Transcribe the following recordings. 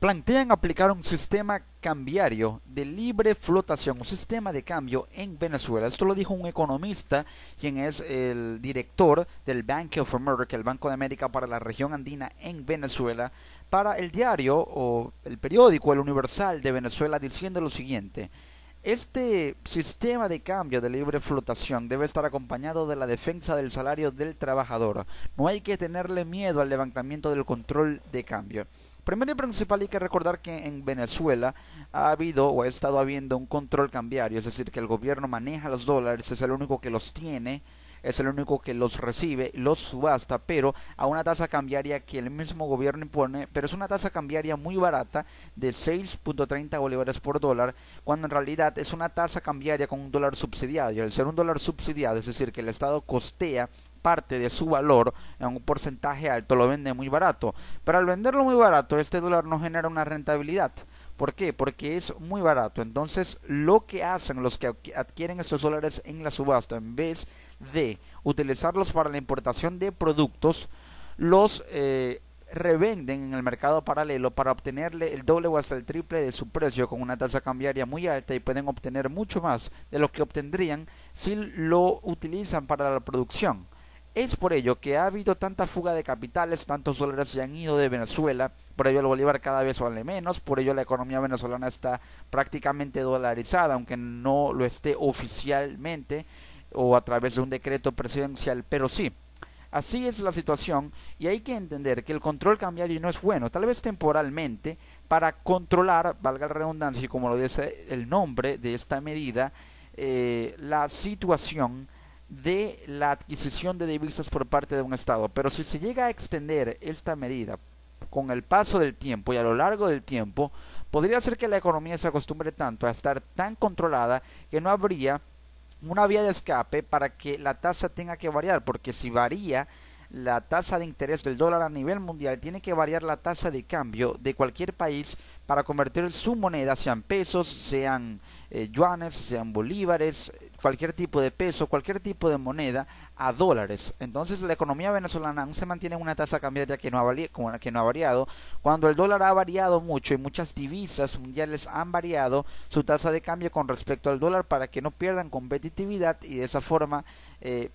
plantean aplicar un sistema cambiario de libre flotación, un sistema de cambio en Venezuela. Esto lo dijo un economista, quien es el director del Bank of America, el Banco de América para la región andina en Venezuela, para el diario o el periódico El Universal de Venezuela, diciendo lo siguiente: este sistema de cambio de libre flotación debe estar acompañado de la defensa del salario del trabajador. No hay que tenerle miedo al levantamiento del control de cambio. Primero y principal, hay que recordar que en Venezuela ha habido o ha estado habiendo un control cambiario, es decir, que el gobierno maneja los dólares, es el único que los tiene, es el único que los recibe, los subasta, pero a una tasa cambiaria que el mismo gobierno impone, pero es una tasa cambiaria muy barata de 6.30 bolívares por dólar, cuando en realidad es una tasa cambiaria con un dólar subsidiado. Y al ser un dólar subsidiado, es decir, que el Estado costea parte de su valor en un porcentaje alto, lo vende muy barato, pero al venderlo muy barato este dólar no genera una rentabilidad. ¿Por qué? Porque es muy barato. Entonces lo que hacen los que adquieren estos dólares en la subasta, en vez de utilizarlos para la importación de productos, los revenden en el mercado paralelo para obtenerle el doble o hasta el triple de su precio con una tasa cambiaria muy alta, y pueden obtener mucho más de lo que obtendrían si lo utilizan para la producción. Es por ello que ha habido tanta fuga de capitales, tantos dólares se han ido de Venezuela, por ello el bolívar cada vez vale menos, por ello la economía venezolana está prácticamente dolarizada, aunque no lo esté oficialmente o a través de un decreto presidencial, pero sí. Así es la situación, y hay que entender que el control cambiario no es bueno, tal vez temporalmente, para controlar, valga la redundancia y como lo dice el nombre de esta medida, la situación de la adquisición de divisas por parte de un Estado. Pero si se llega a extender esta medida con el paso del tiempo y a lo largo del tiempo, podría ser que la economía se acostumbre tanto a estar tan controlada que no habría una vía de escape para que la tasa tenga que variar, porque si varía la tasa de interés del dólar a nivel mundial, tiene que variar la tasa de cambio de cualquier país para convertir su moneda, sean pesos, sean yuanes, sean bolívares, cualquier tipo de peso, cualquier tipo de moneda, a dólares. Entonces la economía venezolana aún se mantiene en una tasa cambiaria que no ha variado, cuando el dólar ha variado mucho y muchas divisas mundiales han variado su tasa de cambio con respecto al dólar para que no pierdan competitividad y de esa forma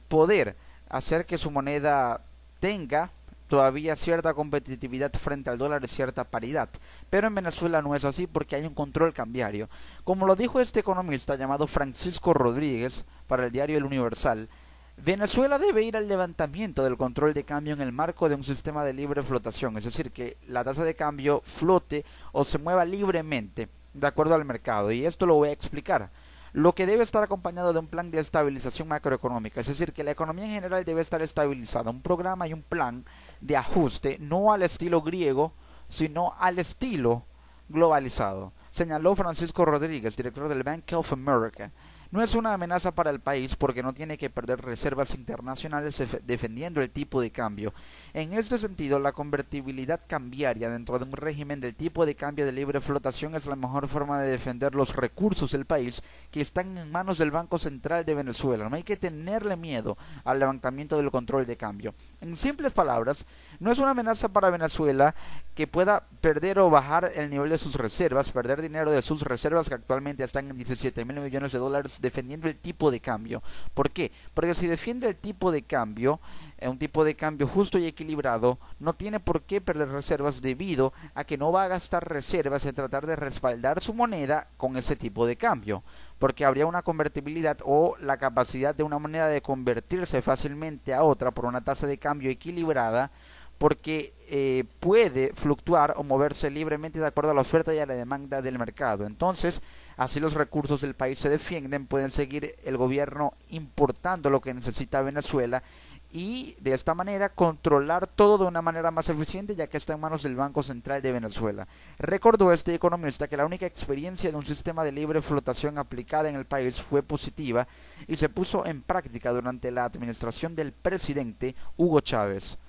poder hacer que su moneda tenga todavía cierta competitividad frente al dólar y cierta paridad. Pero en Venezuela no es así porque hay un control cambiario. Como lo dijo este economista llamado Francisco Rodríguez para el diario El Universal, Venezuela debe ir al levantamiento del control de cambio en el marco de un sistema de libre flotación, es decir, que la tasa de cambio flote o se mueva libremente de acuerdo al mercado, y esto lo voy a explicar. Lo que debe estar acompañado de un plan de estabilización macroeconómica, es decir, que la economía en general debe estar estabilizada, un programa y un plan de ajuste, no al estilo griego, sino al estilo globalizado, señaló Francisco Rodríguez, director del Bank of America. No es una amenaza para el país porque no tiene que perder reservas internacionales defendiendo el tipo de cambio. En este sentido, la convertibilidad cambiaria dentro de un régimen del tipo de cambio de libre flotación es la mejor forma de defender los recursos del país que están en manos del Banco Central de Venezuela. No hay que tenerle miedo al levantamiento del control de cambio. En simples palabras, no es una amenaza para Venezuela que pueda perder o bajar el nivel de sus reservas, perder dinero de sus reservas que actualmente están en 17.000 millones de dólares defendiendo el tipo de cambio. ¿Por qué? Porque si defiende el tipo de cambio, un tipo de cambio justo y equilibrado, no tiene por qué perder reservas debido a que no va a gastar reservas en tratar de respaldar su moneda con ese tipo de cambio, porque habría una convertibilidad o la capacidad de una moneda de convertirse fácilmente a otra por una tasa de cambio equilibrada, porque puede fluctuar o moverse libremente de acuerdo a la oferta y a la demanda del mercado. Entonces, así los recursos del país se defienden, pueden seguir el gobierno importando lo que necesita Venezuela y de esta manera controlar todo de una manera más eficiente, ya que está en manos del Banco Central de Venezuela. Recordó este economista que la única experiencia de un sistema de libre flotación aplicada en el país fue positiva y se puso en práctica durante la administración del presidente Hugo Chávez.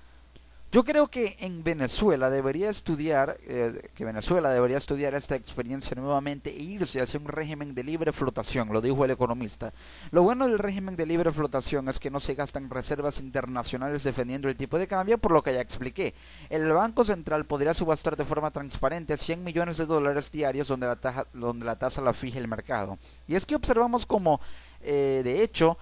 Yo creo que en Venezuela debería estudiar, que Venezuela debería estudiar esta experiencia nuevamente e irse hacia un régimen de libre flotación, lo dijo el economista. Lo bueno del régimen de libre flotación es que no se gastan reservas internacionales defendiendo el tipo de cambio, por lo que ya expliqué. El Banco Central podría subastar de forma transparente 100 millones de dólares diarios donde la tasa la fije el mercado. Y es que observamos como, de hecho,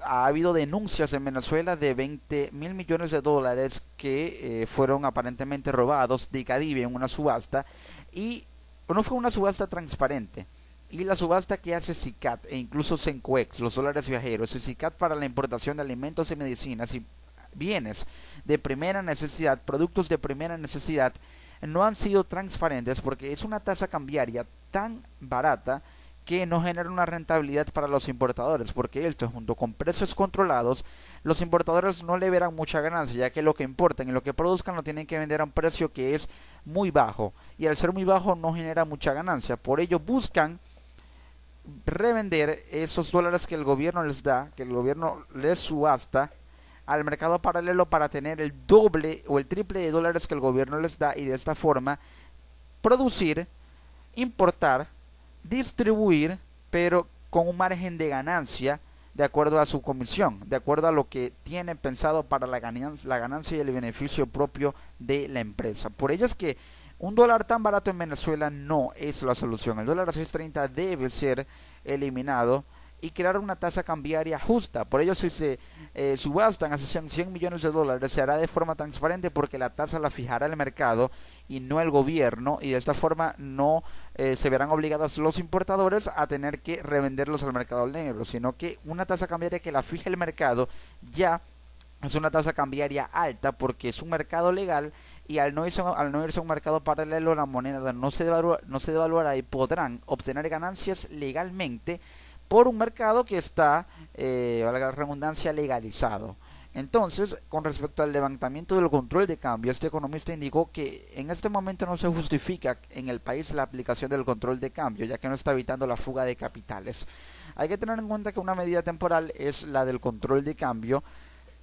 ha habido denuncias en Venezuela de 20.000 millones de dólares que fueron aparentemente robados de Cadivi en una subasta y no fue una subasta transparente. Y la subasta que hace SICAT e incluso Sencoex, los dólares viajeros, y SICAT para la importación de alimentos y medicinas y bienes de primera necesidad, productos de primera necesidad, no han sido transparentes porque es una tasa cambiaria tan barata que no genera una rentabilidad para los importadores, porque esto junto con precios controlados, los importadores no le verán mucha ganancia, ya que lo que importan y lo que produzcan lo tienen que vender a un precio que es muy bajo, y al ser muy bajo no genera mucha ganancia, por ello buscan revender esos dólares que el gobierno les da, que el gobierno les subasta al mercado paralelo para tener el doble o el triple de dólares que el gobierno les da y de esta forma producir, importar, distribuir, pero con un margen de ganancia de acuerdo a su comisión, de acuerdo a lo que tienen pensado para la ganancia y el beneficio propio de la empresa. Por ello es que un dólar tan barato en Venezuela no es la solución. El dólar a 6.30 debe ser eliminado y crear una tasa cambiaria justa. Por ello, si se subastan a 100 millones de dólares, se hará de forma transparente porque la tasa la fijará el mercado y no el gobierno, y de esta forma no se verán obligados los importadores a tener que revenderlos al mercado negro, sino que una tasa cambiaria que la fije el mercado ya es una tasa cambiaria alta porque es un mercado legal, y al no irse a un mercado paralelo la moneda no se devaluará y podrán obtener ganancias legalmente por un mercado que está, valga la redundancia, legalizado. Entonces, con respecto al levantamiento del control de cambio, este economista indicó que en este momento no se justifica en el país la aplicación del control de cambio, ya que no está evitando la fuga de capitales. Hay que tener en cuenta que una medida temporal es la del control de cambio,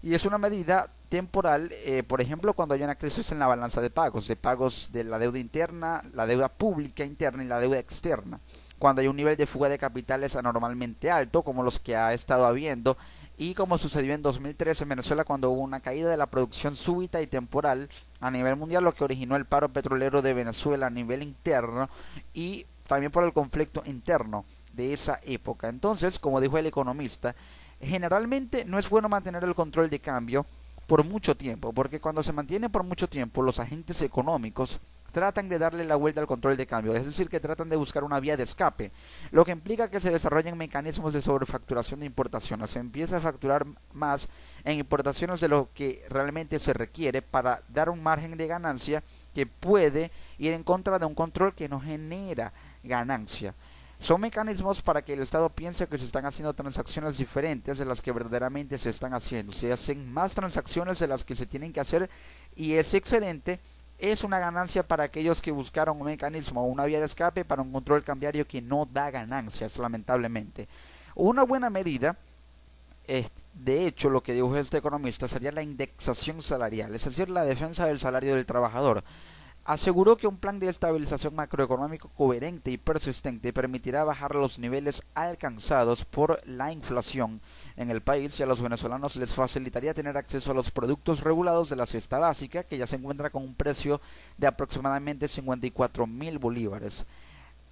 y es una medida temporal, por ejemplo, cuando hay una crisis en la balanza de pagos de la deuda interna, la deuda pública interna y la deuda externa, cuando hay un nivel de fuga de capitales anormalmente alto, como los que ha estado habiendo, y como sucedió en 2013 en Venezuela cuando hubo una caída de la producción súbita y temporal a nivel mundial, lo que originó el paro petrolero de Venezuela a nivel interno y también por el conflicto interno de esa época. Entonces, como dijo el economista, generalmente no es bueno mantener el control de cambio por mucho tiempo, porque cuando se mantiene por mucho tiempo, los agentes económicos tratan de darle la vuelta al control de cambio, es decir, que tratan de buscar una vía de escape, lo que implica que se desarrollen mecanismos de sobrefacturación de importaciones. Se empieza a facturar más en importaciones de lo que realmente se requiere para dar un margen de ganancia que puede ir en contra de un control que no genera ganancia. Son mecanismos para que el Estado piense que se están haciendo transacciones diferentes de las que verdaderamente se están haciendo. Se hacen más transacciones de las que se tienen que hacer, y ese excedente es una ganancia para aquellos que buscaron un mecanismo o una vía de escape para un control cambiario que no da ganancias, lamentablemente. Una buena medida, de hecho, lo que dijo este economista, sería la indexación salarial, es decir, la defensa del salario del trabajador. Aseguró que un plan de estabilización macroeconómico coherente y persistente permitirá bajar los niveles alcanzados por la inflación en el país, y a los venezolanos les facilitaría tener acceso a los productos regulados de la cesta básica, que ya se encuentra con un precio de aproximadamente 54.000 bolívares.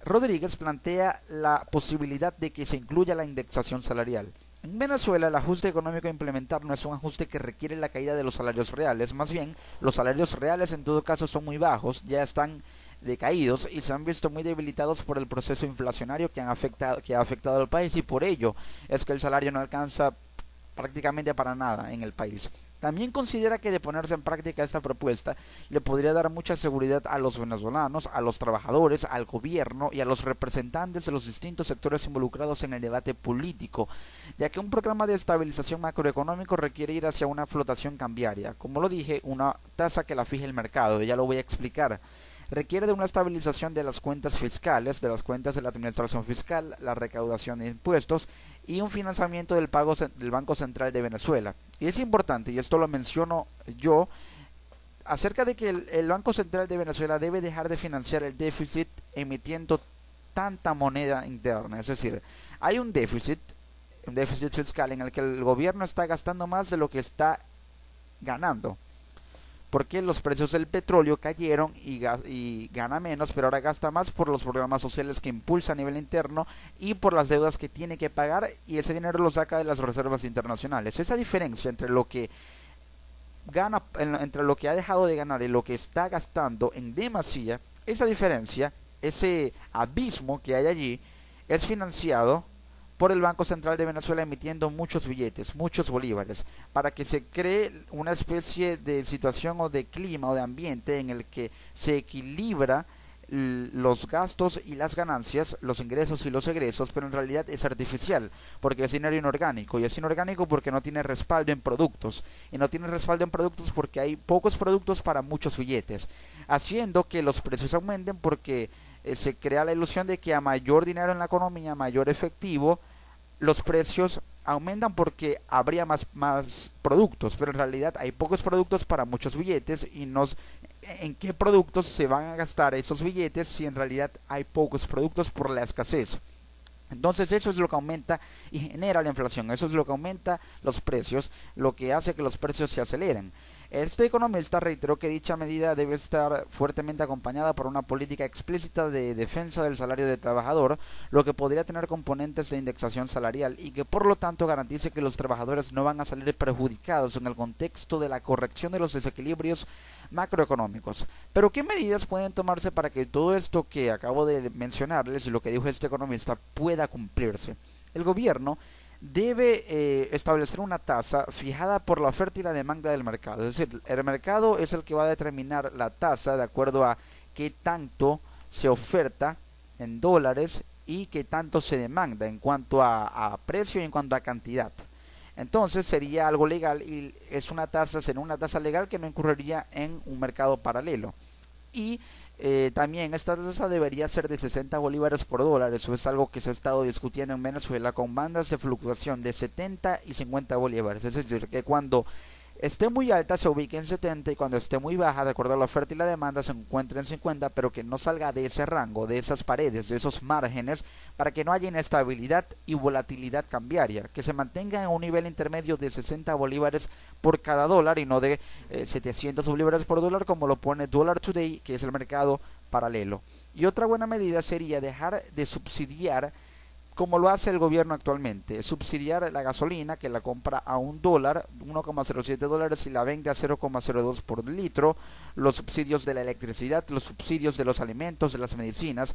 Rodríguez plantea la posibilidad de que se incluya la indexación salarial. En Venezuela, el ajuste económico a implementar no es un ajuste que requiere la caída de los salarios reales, más bien los salarios reales en todo caso son muy bajos, ya están decaídos y se han visto muy debilitados por el proceso inflacionario que ha afectado al país, y por ello es que el salario no alcanza prácticamente para nada en el país. También considera que de ponerse en práctica esta propuesta le podría dar mucha seguridad a los venezolanos, a los trabajadores, al gobierno y a los representantes de los distintos sectores involucrados en el debate político, ya que un programa de estabilización macroeconómico requiere ir hacia una flotación cambiaria, como lo dije, una tasa que la fije el mercado, y ya lo voy a explicar. Requiere de una estabilización de las cuentas fiscales, de las cuentas de la administración fiscal, la recaudación de impuestos y un financiamiento del pago del Banco Central de Venezuela. Y es importante, y esto lo menciono yo, acerca de que el Banco Central de Venezuela debe dejar de financiar el déficit emitiendo tanta moneda interna. Es decir, hay un déficit fiscal en el que el gobierno está gastando más de lo que está ganando. Porque los precios del petróleo cayeron y gana menos, pero ahora gasta más por los programas sociales que impulsa a nivel interno y por las deudas que tiene que pagar, y ese dinero lo saca de las reservas internacionales. Esa diferencia entre lo que gana, entre lo que ha dejado de ganar y lo que está gastando en demasía, esa diferencia, ese abismo que hay allí, es financiado por el Banco Central de Venezuela emitiendo muchos billetes, muchos bolívares, para que se cree una especie de situación o de clima o de ambiente en el que se equilibra los gastos y las ganancias, los ingresos y los egresos, pero en realidad es artificial, porque es dinero inorgánico, y es inorgánico porque no tiene respaldo en productos, y no tiene respaldo en productos porque hay pocos productos para muchos billetes, haciendo que los precios aumenten porque se crea la ilusión de que a mayor dinero en la economía, mayor efectivo, los precios aumentan porque habría más productos, pero en realidad hay pocos productos para muchos billetes, y en qué productos se van a gastar esos billetes si en realidad hay pocos productos por la escasez. Entonces eso es lo que aumenta y genera la inflación, eso es lo que aumenta los precios, lo que hace que los precios se aceleren. Este economista reiteró que dicha medida debe estar fuertemente acompañada por una política explícita de defensa del salario del trabajador, lo que podría tener componentes de indexación salarial y que por lo tanto garantice que los trabajadores no van a salir perjudicados en el contexto de la corrección de los desequilibrios macroeconómicos. Pero ¿qué medidas pueden tomarse para que todo esto que acabo de mencionarles y lo que dijo este economista pueda cumplirse? El gobierno debe establecer una tasa fijada por la oferta y la demanda del mercado. Es decir, el mercado es el que va a determinar la tasa de acuerdo a qué tanto se oferta en dólares y qué tanto se demanda en cuanto a precio y en cuanto a cantidad. Entonces sería algo legal y será una tasa legal que no incurriría en un mercado paralelo. Y también esta tasa debería ser de 60 bolívares por dólar. Eso es algo que se ha estado discutiendo en Venezuela con bandas de fluctuación de 70 y 50 bolívares. Es decir, que cuando esté muy alta se ubique en 70 y cuando esté muy baja, de acuerdo a la oferta y la demanda, se encuentre en 50, pero que no salga de ese rango, de esas paredes, de esos márgenes, para que no haya inestabilidad y volatilidad cambiaria, que se mantenga en un nivel intermedio de 60 bolívares por cada dólar y no de 700 bolívares por dólar como lo pone Dollar Today, que es el mercado paralelo. Y otra buena medida sería dejar de subsidiar, como lo hace el gobierno actualmente, subsidiar la gasolina, que la compra a $1, 1,07 dólares, y la vende a 0,02 por litro, los subsidios de la electricidad, los subsidios de los alimentos, de las medicinas,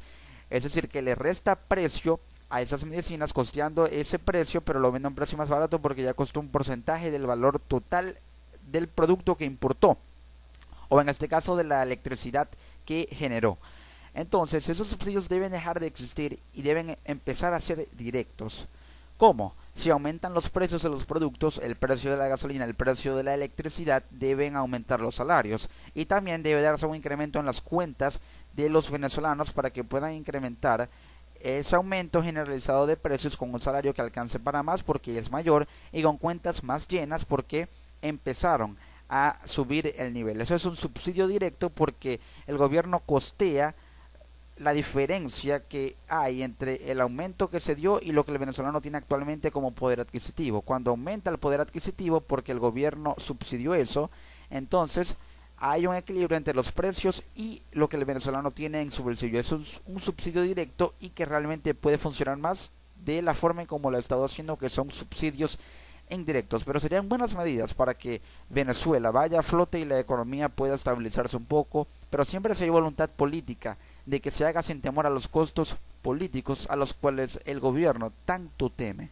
es decir, que le resta precio a esas medicinas costeando ese precio, pero lo vende a un precio más barato porque ya costó un porcentaje del valor total del producto que importó, o en este caso de la electricidad que generó. Entonces, esos subsidios deben dejar de existir y deben empezar a ser directos. ¿Cómo? Si aumentan los precios de los productos, el precio de la gasolina, el precio de la electricidad, deben aumentar los salarios. Y también debe darse un incremento en las cuentas de los venezolanos para que puedan incrementar ese aumento generalizado de precios con un salario que alcance para más porque es mayor, y con cuentas más llenas porque empezaron a subir el nivel. Eso es un subsidio directo porque el gobierno costea la diferencia que hay entre el aumento que se dio y lo que el venezolano tiene actualmente como poder adquisitivo. Cuando aumenta el poder adquisitivo porque el gobierno subsidió eso, entonces hay un equilibrio entre los precios y lo que el venezolano tiene en su bolsillo. Eso es un subsidio directo y que realmente puede funcionar más de la forma en como lo ha estado haciendo, que son subsidios indirectos, pero serían buenas medidas para que Venezuela vaya a flote y la economía pueda estabilizarse un poco, pero siempre si hay voluntad política de que se haga sin temor a los costos políticos a los cuales el gobierno tanto teme.